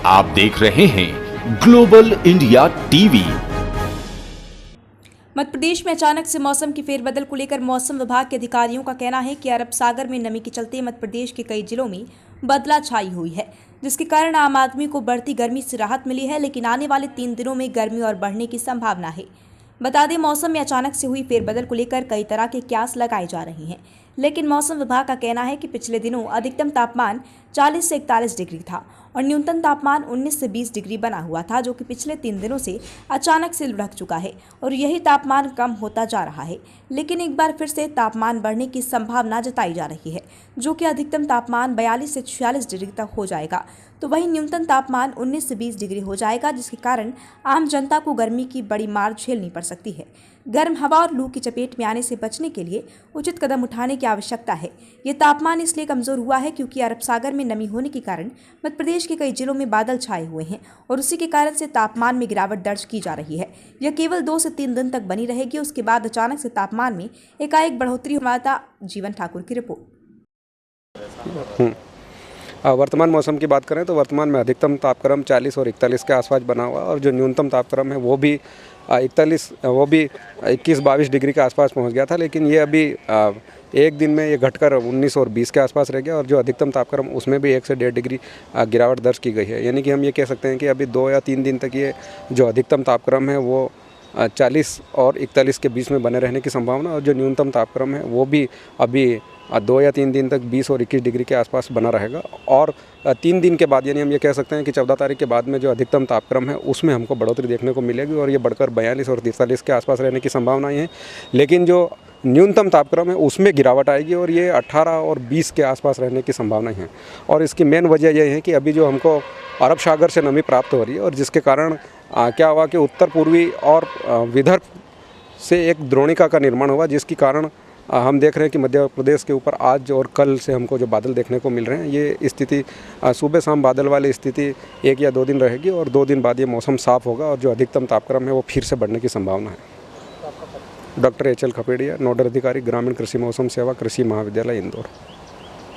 आप देख रहे हैं global India TV. Madhya Pradesh में अचानक से मौसम की फेरबदल को लेकर मौसम विभाग के अधिकारियों का कहना है कि अरब सागर में नमी के चलते मध्य प्रदेश के कई जिलों में बदला छाई हुई है, जिसके कारण आम आदमी को बढ़ती गर्मी से राहत मिली है। लेकिन आने वाले 3 दिनों में गर्मी और बढ़ने की संभावना है। बता दें, मौसम में अचानक से हुई फेरबदल को लेकर कई तरह के क्यास लगाए जा रहे हैं, लेकिन मौसम विभाग का कहना है कि पिछले दिनों अधिकतम तापमान 40 से 41 डिग्री था और न्यूनतम तापमान 19 से 20 डिग्री बना हुआ था, जो कि पिछले 3 दिनों से अचानक से लुढ़क चुका है और यही तापमान कम होता जा रहा है। लेकिन एक बार फिर से तापमान बढ़ने की संभावना जताई जा रही है, जो कि अधिकतम तापमान 42 से 46 डिग्री तक हो जाएगा, तो वहीं न्यूनतम तापमान 19 से 20 डिग्री हो जाएगा, जिसके कारण आम जनता को गर्मी की बड़ी मार झेलनी पड़ सकती है। गर्म हवा और लू की चपेट में आने से बचने के लिए उचित कदम उठाने की आवश्यकता है। ये तापमान इसलिए कमजोर हुआ है क्योंकि अरब सागर में नमी होने के कारण मध्य प्रदेश के कई जिलों में बादल छाए हुए हैं और उसी के कारण से तापमान में गिरावट दर्ज की जा रही है। यह केवल 2 से 3 दिन तक बनी रहेगी। उसके बाद अचानक से तापमान में एकाएक बढ़ोतरी होता। जीवन ठाकुर की रिपोर्ट। वर्तमान मौसम की बात करें तो वर्तमान में अधिकतम तापक्रम 40 और 41 के आसपास बना हुआ और जो न्यूनतम तापक्रम है वो भी 21-22 डिग्री के आसपास पहुंच गया था। लेकिन ये अभी एक दिन में ये घटकर 19 और 20 के आसपास रह गया और जो अधिकतम तापक्रम उसमें भी 1 से 1.5 डिग्री गिरावट दर्ज की गई है। यानी कि हम ये कह सकते हैं कि अभी 2 या 3 दिन तक ये जो अधिकतम तापक्रम है वो 40 और 41 के बीच में बने रहने की संभावना और जो न्यूनतम तापक्रम है वो भी अभी 2 या 3 दिन तक 20 और 21 डिग्री के आसपास बना रहेगा। और 3 दिन के बाद यानी हम ये कह सकते हैं कि 14 तारीख के बाद में जो अधिकतम तापक्रम है उसमें हमको बढ़ोतरी देखने को मिलेगी और ये बढ़कर 42 और 43 के आसपास रहने की संभावनाएं हैं। लेकिन जो न्यूनतम तापक्रम है उसमें गिरावट आएगी और ये 18 और 20 के आसपास रहने की संभावनाएं हैं। और इसकी मेन वजह यह है कि अभी जो हमको अरब सागर से नमी प्राप्त हो रही है और जिसके कारण क्या हुआ कि उत्तर पूर्वी और विदर्भ से एक द्रोणिका का निर्माण हुआ, जिसके कारण हम देख रहे हैं कि मध्य प्रदेश के ऊपर आज और कल से हमको जो बादल देखने को मिल रहे हैं, ये स्थिति सुबह शाम बादल वाली स्थिति 1 या 2 दिन रहेगी और 2 दिन बाद ये मौसम साफ होगा और जो अधिकतम तापक्रम है वो फिर से बढ़ने की संभावना है। डॉक्टर HL खपेड़िया, नोडल अधिकारी, ग्रामीण कृषि मौसम सेवा, कृषि महाविद्यालय, इंदौर।